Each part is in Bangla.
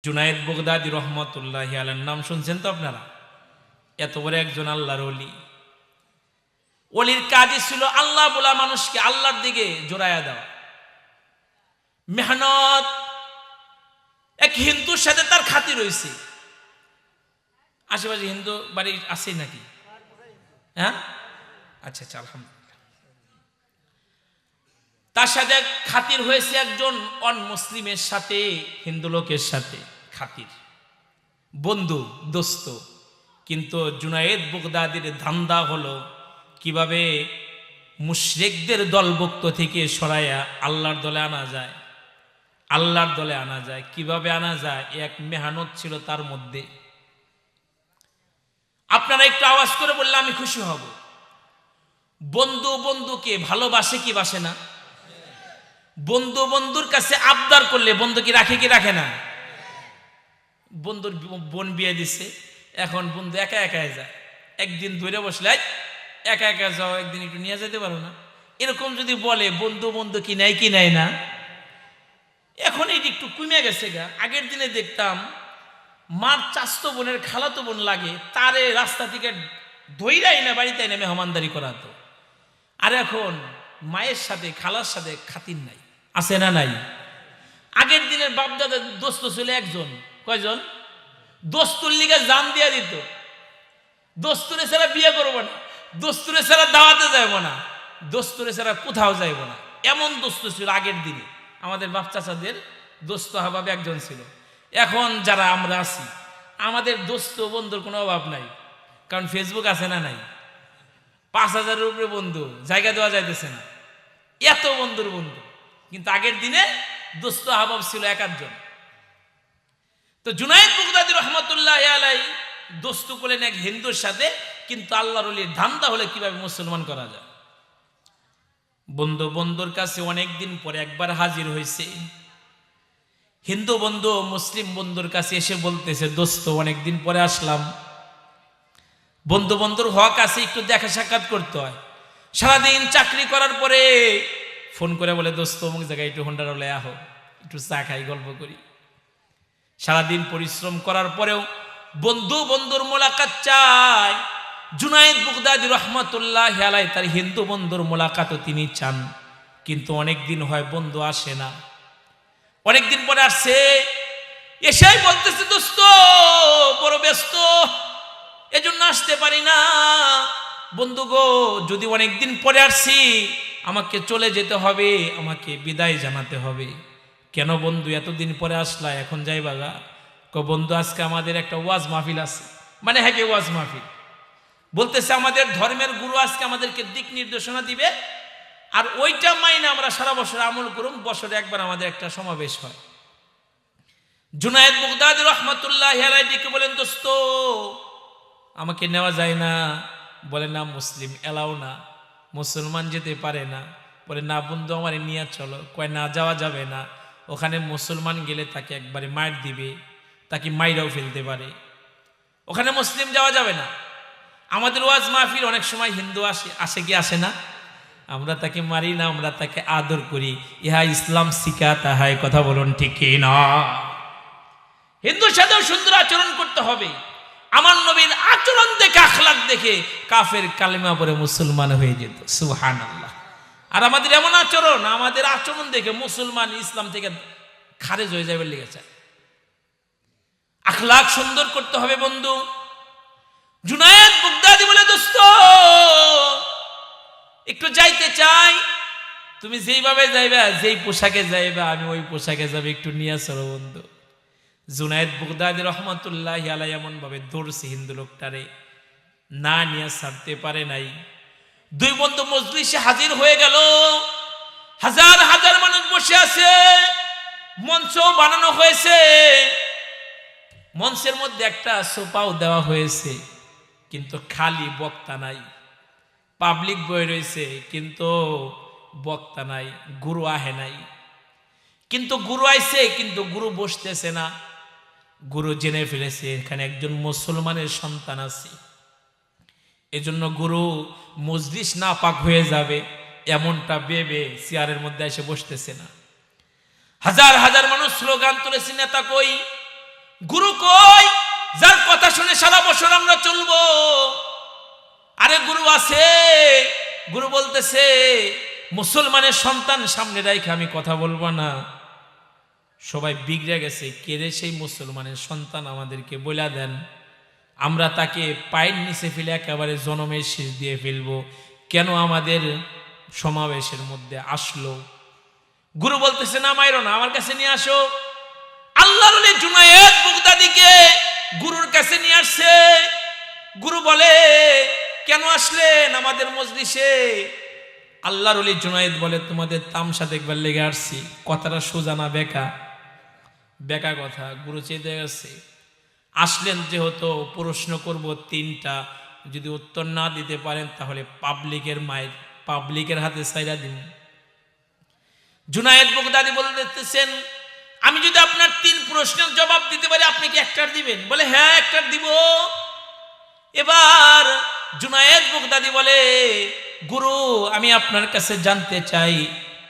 জুনায়েদ বাগদাদী রহমতুল্লাহি আলাইহির নাম শুনছেন তো আপনারা? এত বড় একজন আল্লাহর ওলি। ওলির কাজই ছিল আল্লাহ বলা মানুষকে আল্লাহর দিকে জোড়ায়া দেওয়া। মেহনত। এক হিন্দুর সাথে তার খাতির হয়েছে। আশেপাশে হিন্দু বাড়ি আছে নাকি? হ্যাঁ, আচ্ছা আচ্ছা, আলহামদুলিল্লাহ। তার সাথে খাতির হয়েছে একজন অনমুসলিমের সাথে, হিন্দু লোকের সাথে খাতির, বন্ধু দোস্ত। কিন্তু জুনায়েদ বাগদাদীর ধান্দা হলো কিভাবে মুশরিকদের দলভুক্ত থেকে সরাইয়া আল্লাহর দলে আনা যায়। আল্লাহর দলে আনা যায় কিভাবে আনা যায়, এক মেহনত ছিল তার মধ্যে। আপনারা একটু আওয়াজ করে বললে আমি খুশি হব। বন্ধু বন্ধুকে ভালোবাসে কি বাসে না? বন্ধু বন্ধুর কাছে আবদার করলে বন্ধু কি রাখে কি রাখে না? বন্ধুর বোন বিয়ে দিছে, এখন বন্ধু একা একা যায়। একদিন ধরে বসলে একা একা যাও, একদিন একটু নিয়ে যেতে পারো না? এরকম যদি বলে বন্ধু বন্ধু কি নেয় না। এখন এটি একটু কমে গেছে গা। আগের দিনে দেখতাম মার চাস্তো বোনের খালাতো বোন লাগে, তারে রাস্তা থেকে ধইরাই না বাড়িতে এনে মেহমানদারি করাতো। আর এখন মায়ের সাথে খালার সাথে খাতির নাই, আছে না নাই? আগের দিনের বাপদাদার দোস্ত ছিল একজন, কয়জন? দোস্তুর লিগে জান দিয়া দিত। দোস্তুরে ছাড়া বিয়ে করবো না, দোস্তুরে ছাড়া দাওয়াতে যাইব না, দোস্তুরে ছাড়া কোথাও যাইব না, এমন দোস্ত ছিল আগের দিনে। আমাদের বাপ চাচাদের দোস্ত হাবাবে একজন ছিল। এখন যারা আমরা আছি, আমাদের দোস্ত বন্ধুর কোনো অভাব নাই, কারণ ফেসবুক আছে না নাই? 5,000-এর উপরে বন্ধু, জায়গা দেওয়া যাইতেছে না, এত বন্ধুর বন্ধু। কিন্তু আগের দিনে দোস্ত হাবাব ছিল এক আধজন। তো জুনায়েদ বাগদাদী রহমতুল্লাহি আলাইহি দোস্ত করলেন এক হিন্দুর সাথে, কিন্তু আল্লাহর ওলির ধান্দা হলে কিভাবে মুসলমান করা যায়। বন্ধু বন্ধুর কাছে অনেকদিন পরে একবার হাজির হয়েছে। হিন্দু বন্ধু মুসলিম বন্ধুর কাছে এসে বলতেছে, দোস্ত অনেকদিন পরে আসলাম, বন্ধু বন্ধুর হক আছে, একটু দেখা সাক্ষাৎ করতে হয়। সারাদিন চাকরি করার পরে ফোন করে বলে, দোস্ত অমুক জায়গায় একটু হোন্ডা রোলে আহো, একটু চা খাই, গল্প করি। সারাদিন পরিশ্রম করার পরেও বন্ধু বন্ধুর মোলাকাত চায়। জুনায়েদ বাগদাদী রহমতুল্লাহি আলাইহি তার হিন্দু বন্ধুর মোলাকাতও তিনি চান, কিন্তু অনেকদিন হয় বন্ধু আসে না। অনেকদিন পরে আসছে, এসেই বলতেছে, দোস্ত বড় ব্যস্ত, এজন্য আসতে পারি না। বন্ধু গো, যদি অনেকদিন পরে আসছি, আমাকে চলে যেতে হবে, আমাকে বিদায় জানাতে হবে। কেন বন্ধু এতদিন পরে আসলা, এখন যাই বাগা? বন্ধু আজকে আমাদের একটা ওয়াজ মাহফিল আছে। মানে হ্যাঁ, ওয়াজ মাহফিল বলতেছে আমাদের ধর্মের গুরু আজকে আমাদেরকে দিক নির্দেশনা দিবে, আর ওইটা মাইনে আমরা সারা বছর আমল করুম। বছরে একবার আমাদের একটা সমাবেশ হয়। জুনায়েদ বাগদাদী রহমতুল্লাহি আলাইহি বলেন, দোস্ত আমাকে নেওয়া যায় না। বলে না, মুসলিম এলাও না, মুসলমান যেতে পারে না। বলে না বন্ধু, আমার নিয়ে চলো। কয় না, যাওয়া যাবে না, ওখানে মুসলমান গেলে তাকে একবারে মার দিবে, তাকে মাইরাও ফেলতে পারে, ওখানে মুসলিম যাওয়া যাবে না। আমাদের ওয়াজ মাহফিল অনেক সময় হিন্দু আসে কি আসে না? আমরা তাকে মারি না, আমরা তাকে আদর করি। ইহা ইসলাম শিখাতা হয়। কথা বলুন ঠিক কি না? হিন্দুর সাথেও সুন্দর আচরণ করতে হবে। আমার নবীর আচরণ দেখে, আখলাক দেখে কাফের কালেমা পড়ে মুসলমান হয়ে যেত। সুবহানাল্লাহ। আর আমাদের এমন আচরণ, আমাদের আচরণ দেখে মুসলমান ইসলাম থেকে খারেজ হয়ে যাবে লেগেছে। আখলাক সুন্দর করতে হবে বন্ধু। জুনায়েদ বাগদাদী বলে, দোস্ত একটু যাইতে চাই, তুমি যেইভাবে যাইবা, যেই পোশাকে যাইবা, আমি ওই পোশাকে যাবে, একটু নিয়ে চলো বন্ধু। জুনায়েদ বাগদাদী রহমতুল্লাহি আলাইহি এমন ভাবে দৌড়ছে হিন্দু লোকটারে, না নিয়ে ছাড়তে পারে নাই। দুই বন্ধু মজলিসে হাজির হয়ে গেল। হাজার হাজার মানুষ বসে আছে, মঞ্চ বানানো হয়েছে, মঞ্চের মধ্যে একটা সোফাও দেওয়া হয়েছে, কিন্তু খালি, বক্তা নাই। পাবলিক বই রয়েছে, কিন্তু বক্তা নাই, গুরু আহে নাই। কিন্তু গুরু আইছে, কিন্তু গুরু বসতেছে না। গুরু জেনে ফেলেছে এখানে একজন মুসলমানের সন্তান আছে, এজন্য গুরু মজলিস না পাক হয়ে যাবে এমনটা ভেবে চেয়ারের মধ্যে এসে বসতেছে না। হাজার হাজার মানুষ স্লোগান তুলেছে, নেতা কই, সারা বছর আমরা চলবো। আরে গুরু আছে, গুরু বলতেছে মুসলমানের সন্তান সামনে রাইখে আমি কথা বলবো না। সবাই বিগড়ে গেছে, কেড়ে সেই মুসলমানের সন্তান আমাদেরকে বইলা দেন, আমরা তাকে পায়ের নিচে ফেলে একেবারে জনমের শেষ দিয়ে ফেলবো। কেন আমাদের সমাবেশের মধ্যে আসলো? গুরু বলতেছে না মাইরো না, আমার কাছে নিয়ে আসো। আল্লাহর ওলি জুনায়েদ বাগদাদীকে গুরুর কাছে নিয়ে আসছে। গুরু বলে কেন আসলেন আমাদের মজলিসে? আল্লাহর ওলি জুনায়েদ বলে তোমাদের তামসা দেখবার লেগে আসছি। কথাটা সোজা না বেকা? বেকা কথা। গুরু চেয়ে গেছে, আসলেন যেহেতু প্রশ্ন করব তিনটা, যদি উত্তর না দিতে পারেন তাহলে পাবলিকের হাতে ছাইরা দিন। জুনায়েদ বাগদাদী বলতেছেন আমি যদি আপনার 3 প্রশ্নের জবাব দিতে পারি আপনি কি একটার দিবেন? বলে হ্যাঁ একটার দিব। এবার জুনায়েদ বাগদাদী বলে গুরু আমি আপনার কাছে জানতে চাই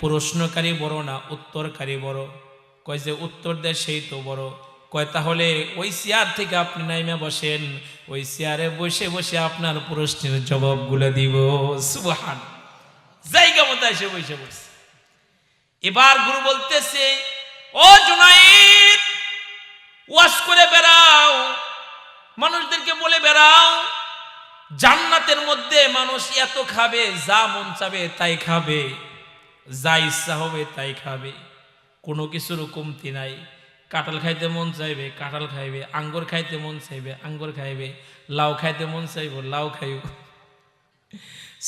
প্রশ্নকারী বড় না উত্তরকারী বড়? কয় যে উত্তর দেয় সেই তো বড়। কয় তাহলে ওই চেয়ার থেকে আপনি নাইমা বসেন, ওই চেয়ারে বসে বসে আপনার প্রশ্নের জবাবগুলো দিব। সুবহান। জায়গা মতো এসে বসে বসে। এবার গুরু বলতেছে ও জুনায়েদ ওয়াজ করে বেড়াও, মানুষদেরকে বলে বেড়াও জান্নাতের মধ্যে মানুষ এত খাবে, যা মন চাবে তাই খাবে, যা ইচ্ছা হবে তাই খাবে, কোনো কিছুর কমতি নাই। কাঁঠাল খাইতে মন চাইবে কাঁঠাল খাইবে, আঙ্গুর খাইতে মন চাইবে আঙ্গুর খাইবে, লাউ খাইতে মন চাইব লাউ খাইব।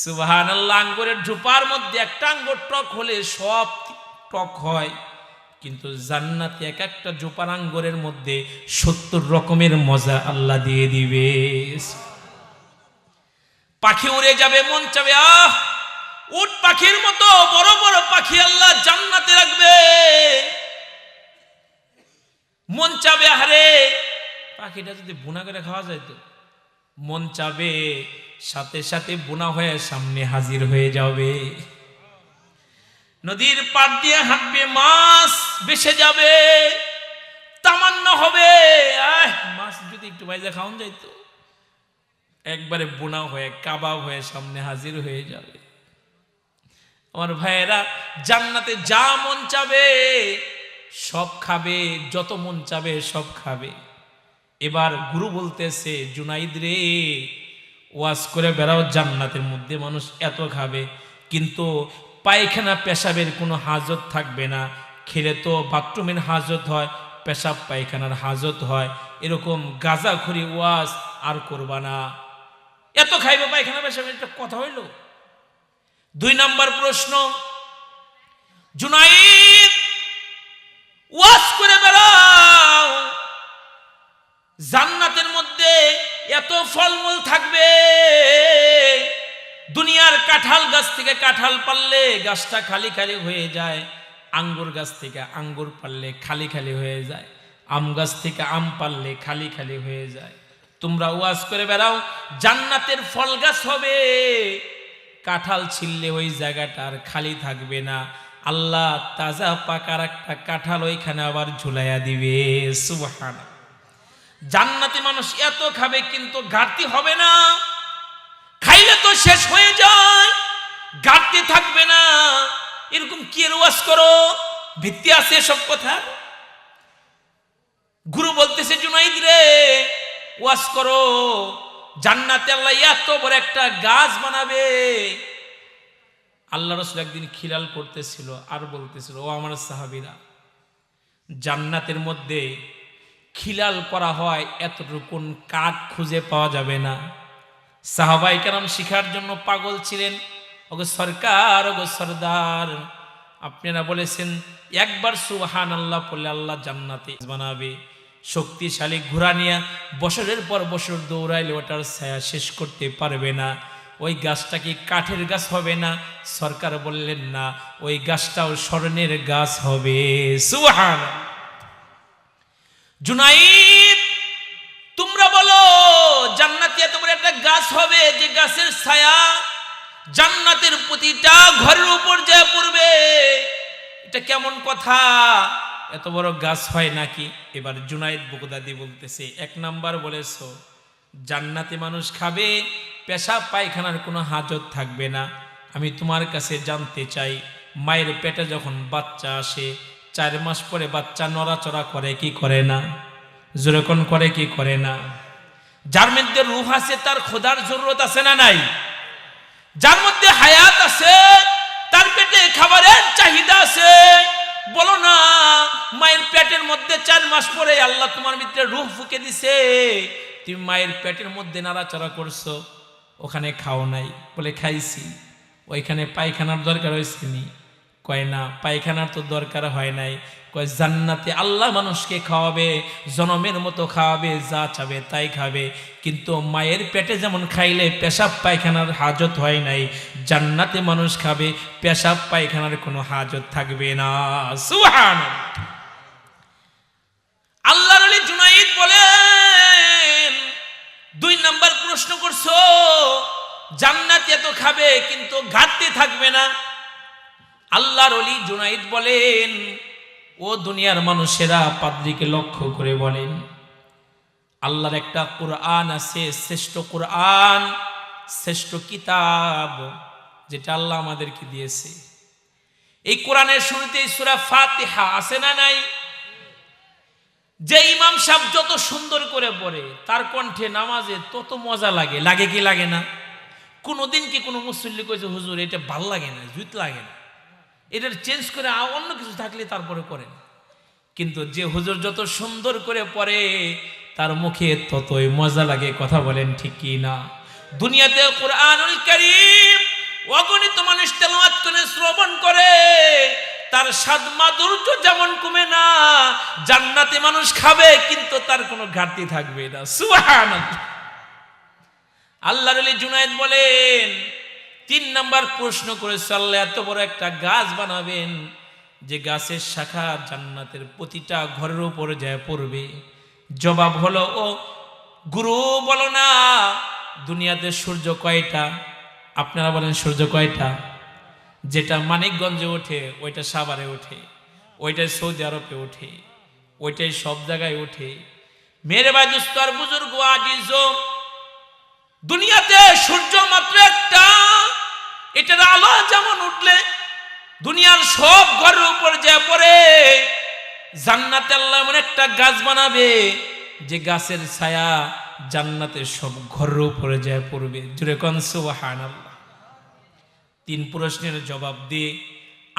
সুবহানাল্লাহ। আঙ্গুরের ঝোপার মধ্যে একটা আঙ্গুর টক হলে সব টক হয়, কিন্তু জান্নাতে এক একটা ঝোপার আঙ্গুরের মধ্যে 70 রকমের মজা আল্লাহ দিয়ে দিবে। পাখি উড়ে যাবে মন চাবে আহ উট পাখির মতো বড় বড় পাখি আল্লাহ জান্নাতে রাখবে। মন চাবে আরে পাখিটা যদি বোনা করে খাওয়া যায় তো, মন চাবে সাথে সাথে বোনা হয়ে সামনে হাজির হয়ে যাবে। নদীর পাড় দিয়ে হাঁটবে, মাছ ভেসে যাবে, তামান্না হবে মাছ যদি একটু ভাইজা খাওয়ান যায় তো, একবারে বোনা হয়ে কাবাব হয়ে সামনে হাজির হয়ে যাবে। আমার ভাইয়েরা জান্নাতে যা মন চাবে সব খাবে, যত মন চাবে সব খাবে। এবার গুরু বলতেছে জুনাইদ রে ওয়াজ করে বেড়াও, জান্নাতের মধ্যে মানুষ এত খাবে কিন্তু পায়খানা পেশাবের কোনো হাজত থাকবে না। খেলে তো বাথরুমের হাজত হয়, পেশাব পায়খানার হাজত হয়, এরকম গাঁজাখড়ি ওয়াজ আর করবা না। এত খাইবে পায়খানা পেশাবের, একটা কথা হইল। 2 নাম্বার প্রশ্ন, জুনাইদ ওয়াজ করে বেড়াও জান্নাতের মধ্যে এত ফলমূল থাকবে, দুনিয়ার কাঁঠাল গাছ থেকে কাঁঠাল পারলে গাছটা খালি খালি হয়ে যায়, আঙ্গুর গাছ থেকে আঙ্গুর পারলে খালি খালি হয়ে যায়, আম গাছ থেকে আম পারলে খালি খালি হয়ে যায়। তোমরা ওয়াজ করে বেড়াও জান্নাতের ফল গাছ হবে, কাঁঠাল ছিললে ওই জায়গাটা আর খালি থাকবে না, আল্লাহ তাজা পাকার একটা কাঁঠাল ওইখানে আবার ঝুলাইয়া দিবে। সুবহানাল্লাহ। জান্নাতে মানুষ এত খাবে কিন্তু ঘাটতি হবে না, খাইলে তো শেষ হয়ে যায়, ঘাটতি থাকবে না। এরকম কি ওয়াজ করো, ভিত্তি আছে সব কথা। গুরু বলতেছে জুনাইদ রে ওয়াজ করো জান্নাতে আল্লাহ এত বড় একটা গাছ বানাবে। আল্লাহ রাসূল একদিন খিলাল করতেছিল আর বলতেছিল ও আমার সাহাবীরা, জান্নাতের মধ্যে খিলাল করা হয় এতটুকু কাঠ খুঁজে পাওয়া যাবে না। সাহাবায়ে কেরাম শিখার জন্য পাগল ছিলেন। ওগো সরকার, ওগো সরদার, আপনারা বলেছেন একবার সুবহানাল্লাহ বললে আল্লাহ জান্নাতে বানাবে। শক্তিশালী ঘোড়া নিয়ে বছরের পর বছর দৌড়াইলে ওটার ছায়া শেষ করতে পারবে না। ওই গাছটা কি কাঠের গাছ হবে না? সরকার বললেন না, ওই গাছটাও স্বর্ণের গাছ হবে। সুবহানাল্লাহ। জুনাইদ তোমরা বলো জান্নাতে এত বড় একটা গাছ হবে যে গাছের ছায়া জান্নাতের প্রতিটা ঘরের উপর যায় পড়বে, এটা কেমন কথা? এত বড় গাছ হয় নাকি? এবার জুনাইদ বাগদাদী বলতেছে 1 নাম্বার বলেছো জান্নাতে মানুষ খাবে, পেশাব পায়খানার কোনো হাজত থাকবে না। আমি তোমার কাছে জানতে চাই, মায়ের পেটে যখন বাচ্চা আসে 4 মাস পরে বাচ্চা নড়াচড়া করে কি করে না? যেরকম করে কি করে না? যার মধ্যে রূহ আছে তার খোদার জরুরত আছে না নাই? যার মধ্যে হায়াত আছে তার পেটে খাবারের চাহিদা আছে। বলো না, মায়ের পেটের মধ্যে 4 মাস পরে আল্লাহ তোমার ভিতরে রূহ ফুঁকে দিছে, তুমি মায়ের পেটের মধ্যে নাড়াচাড়া করছো, ওখানে খাও নাই? বলে খাইছি। ওইখানে পায়খানার দরকার হয়েছে নি? কয় না, পায়খানার তো দরকার হয় নাই। কয় জান্নাতে আল্লাহ মানুষকে খাওয়াবে, জনমের মতো খাওয়াবে, যা চাবে তাই খাবে। কিন্তু মায়ের পেটে যেমন খাইলে পেশাব পায়খানার হাজত হয় নাই, জান্নাতে মানুষ খাবে, পেশাব পায়খানার কোনো হাজত থাকবে না। সুবহানাল্লাহ। আল্লাহর ওলি জুনাইদ বলেন, 2 নাম্বার প্রশ্ন করছো, জান্নাতে তো খাবে কিন্তু ঘাটতি থাকবে না। আল্লাহর ওলি জুনাইদ বলেন, ও দুনিয়ার মানুষেরা, পাদ্রীকে লক্ষ্য করে বলেন, আল্লাহর একটা কোরআন আছে, শ্রেষ্ঠ কোরআন, শ্রেষ্ঠ কিতাব, যেটা আল্লাহ আমাদেরকে দিয়েছে। এই কোরআনের শুরুতেই সূরা ফাতিহা আছে না নাই? যে ইমাম সাহেব যত সুন্দর করে পড়ে, তার কণ্ঠে নামাজে তত মজা লাগে। লাগে কি লাগে না? কোনোদিন কি কোনো মুসল্লি কইছে হুজুর এটা ভাল লাগে না, জুত লাগে না, এটার চেঞ্জ করে অন্য কিছু থাকলে তারপরে করেন? কিন্তু যে হুজুর যত সুন্দর করে পড়ে তার মুখে ততই মজা লাগে। কথা বলেন ঠিক কি না? দুনিয়াতে কোরআনুল কারীম অগণিত মানুষ তেলাওয়াত করে শ্রবণ করে, তার স্বাদ মাধুর্য যেমন কমে না, জান্নাতে মানুষ খাবে কিন্তু তার কোনো ঘাটতি থাকবে না। সুবহানাল্লাহ। আল্লাহর ওলি জুনাইদ বলেন, 3 নাম্বার প্রশ্ন করেছে, আল্লাহ এত বড় একটা গাছ বানাবেন যে গাছের শাখা জান্নাতের প্রতিটা ঘরের উপরে যায় পড়বে। জবাব হলো, ও গুরু বলো না, দুনিয়াতে সূর্য কয়টা? আপনারা বলেন সূর্য কয়টা? যেটা মানিকগঞ্জে ওঠে ওইটা সাভারে ওঠে, ওইটাই সৌদি আরবে ওঠে, ওইটাই সব জায়গায় ওঠে। মেরে ভাই দোস্ত আর বুজুর্গ আজিজ, দুনিয়াতে সূর্য মাত্র একটা। এটার আলো যেমন উঠলে দুনিয়ার সব ঘরের উপর যা পড়ে, জান্নাতে আল্লাহ এমন একটা গাছ বানাবে যে গাছের ছায়া জান্নাতের সব ঘরের উপরে যা পড়বে। জুড়ে কোন সুবহানাল্লাহ। 3 প্রশ্নের জবাব দিয়ে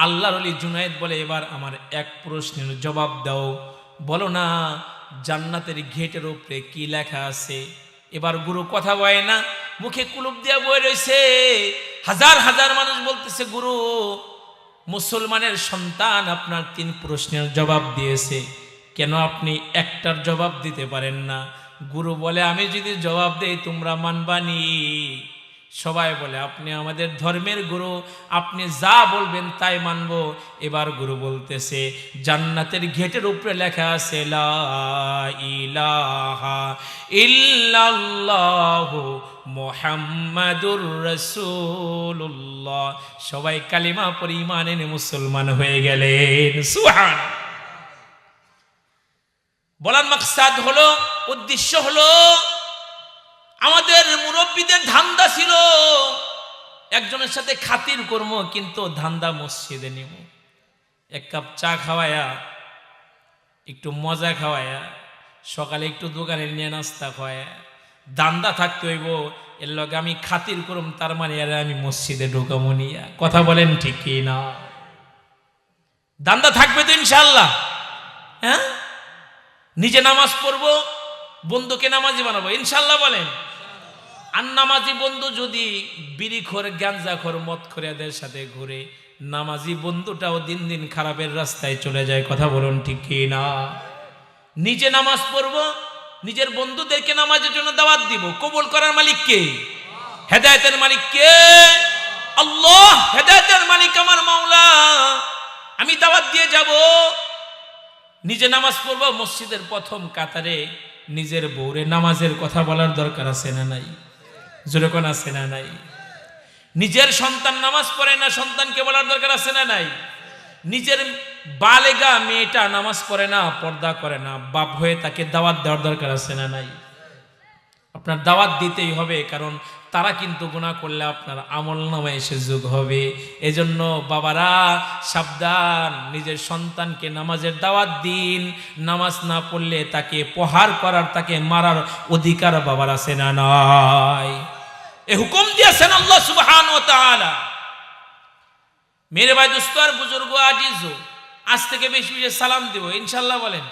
আল্লাহর ওলি জুনাইদ বলে, এবার আমার 1 প্রশ্নের জবাব দাও। বলো না, জান্নাতের গেটের উপরে কি লেখা আছে? এবার গুরু কথা বয় না, মুখে কুলুপ দিয়া বয়ে রয়েছে। হাজার হাজার মানুষ বলতেছে, গুরু মুসলমানের সন্তান আপনার 3 প্রশ্নের জবাব দিয়েছে, কেন আপনি একটার জবাব দিতে পারেন না? গুরু বলে, আমি যদি জবাব দেই তোমরা মানবানি? সবাই বলে, আপনি আমাদের ধর্মের গুরু, আপনি যা বলবেন তাই মানবো। এবার গুরু বলতেছে, জান্নাতের গেটের উপরে লেখা আছে লা ইলাহা ইল্লাল্লাহু মুহাম্মাদুর রাসূলুল্লাহ। সবাই কালিমা পড়ে ঈমান এনে মুসলমান হয়ে গেলেন। সুবহানাল্লাহ। বলার মাকসাদ হলো, উদ্দেশ্য হলো, আমাদের মুরব্বীদের ধান্দা ছিল একজনের সাথে খাতির করবো, কিন্তু ধান্দা মসজিদে নিব, 1 কাপ চা খাওয়ায়া, একটু মজা খাওয়ায়া, সকালে একটু দোকানে নিয়ে নাস্তা খাওয়ায়া, ধান্দা থাকতে হইব। এর লগে আমি খাতির করব, তার মানে আর আমি মসজিদে ঢুকাবো নিয়া। কথা বলেন ঠিক কি না? ধান্দা থাকবে তো ইনশাআল্লাহ। হ্যাঁ, নিজে নামাজ পড়বো, বন্ধুকে নামাজি বানাবো ইনশাআল্লাহ বলেন। আর নামাজি বন্ধু যদি বিড়িখোর, গাঞ্জাখোর, মদখোর এদের সাথে ঘুরে, নামাজি বন্ধুটাও দিন দিন খারাপের রাস্তায় চলে যায়। কথা বলুন ঠিক কি না? নিজে নামাজ পড়বো, নিজের বন্ধুদেরকে নামাজের জন্য দাওয়াত দিব। কবুল করার মালিক কে? হেদায়েতের মালিক কে? আল্লাহ। হেদায়েতের মালিক আমার মাওলা। আমি দাওয়াত দিয়ে যাব, নিজে নামাজ পড়বো, মসজিদের প্রথম কাতারে নিজের বউরে নামাজের কথা বলার দরকার আছে না নাই? জোরে কোন আছে না নাই? নিজের সন্তান নামাজ পড়ে না, সন্তানকে বলার দরকার আছে না নাই? নিজের বালেগা মেয়েটা নামাজ পড়ে না, পর্দা করে না, বাপ হয়ে তাকে দাওয়াত দেওয়ার দরকার আছে না নাই? আপনার দাওয়াত দিতেই হবে, কারণ তারা কিন্তু গুনাহ করলে আপনার আমল নামায় এসে যোগ হবে। এজন্য বাবারা সাবধান, নিজের সন্তানকে নামাজের দাওয়াত দিন। নামাজ না পড়লে তাকে প্রহার করার, তাকে মারার অধিকার বাবার আছে না নাই? এ হুকুম দিয়েছেন আল্লাহ সুবহানাহু ওয়া তাআলা। মেরে ভাই দোস্ত আর বুজুর্গ আজিজো, আজ থেকে বেশি বেশি সালাম দিব ইনশাআল্লাহ বলেন।